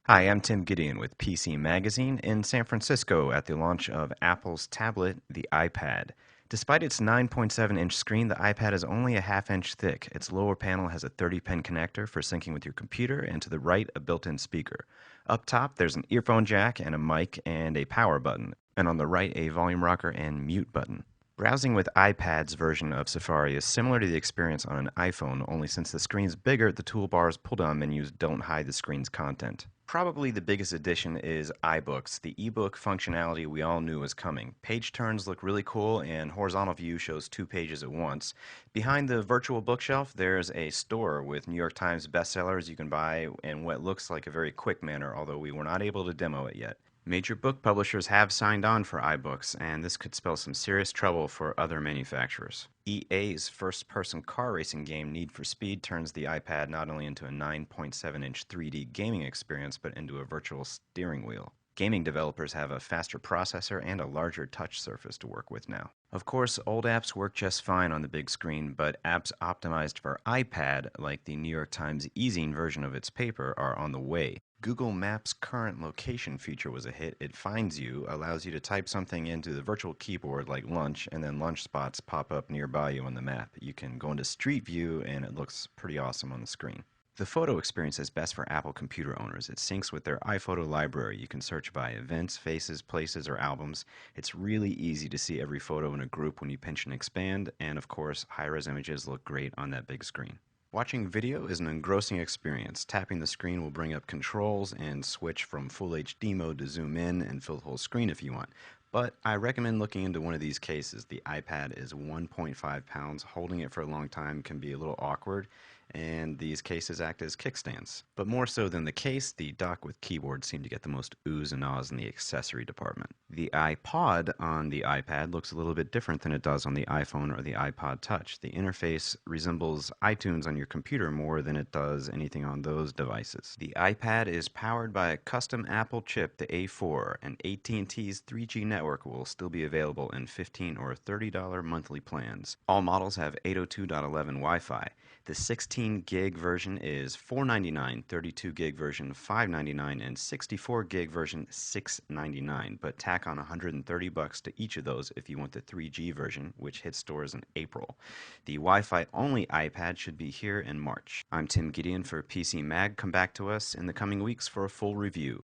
Hi, I'm Tim Gideon with PC Magazine in San Francisco at the launch of Apple's tablet, the iPad. Despite its 9.7-inch screen, the iPad is only a half-inch thick. Its lower panel has a 30-pin connector for syncing with your computer, and to the right, a built-in speaker. Up top, there's an earphone jack and a mic and a power button, and on the right, a volume rocker and mute button. Browsing with iPad's version of Safari is similar to the experience on an iPhone, only since the screen's bigger, the toolbar's pull-down menus don't hide the screen's content. Probably the biggest addition is iBooks, the ebook functionality we all knew was coming. Page turns look really cool, and horizontal view shows 2 pages at once. Behind the virtual bookshelf, there's a store with New York Times bestsellers you can buy in what looks like a very quick manner, although we were not able to demo it yet. Major book publishers have signed on for iBooks, and this could spell some serious trouble for other manufacturers. EA's first-person car racing game Need for Speed turns the iPad not only into a 9.7-inch 3D gaming experience, but into a virtual steering wheel. Gaming developers have a faster processor and a larger touch surface to work with now. Of course, old apps work just fine on the big screen, but apps optimized for iPad, like the New York Times e-zine version of its paper, are on the way. Google Maps' current location feature was a hit. It finds you, allows you to type something into the virtual keyboard like lunch, and then lunch spots pop up nearby you on the map. You can go into Street View, and it looks pretty awesome on the screen. The photo experience is best for Apple computer owners. It syncs with their iPhoto library. You can search by events, faces, places, or albums. It's really easy to see every photo in a group when you pinch and expand, and of course, high-res images look great on that big screen. Watching video is an engrossing experience. Tapping the screen will bring up controls and switch from full HD mode to zoom in and fill the whole screen if you want. But I recommend looking into one of these cases. The iPad is 1.5 pounds. Holding it for a long time can be a little awkward, and these cases act as kickstands. But more so than the case, the dock with keyboard seem to get the most oohs and ahs in the accessory department. The iPod on the iPad looks a little bit different than it does on the iPhone or the iPod Touch. The interface resembles iTunes on your computer more than it does anything on those devices. The iPad is powered by a custom Apple chip, the A4, and AT&T's 3G network will still be available in $15 or $30 monthly plans. All models have 802.11 Wi-Fi. The 16 gig version is $499, 32 gig version $599, and 64 gig version $699. But tack on $130 to each of those if you want the 3G version, which hits stores in April. The Wi-Fi only iPad should be here in March. I'm Tim Gideon for PC Mag. Come back to us in the coming weeks for a full review.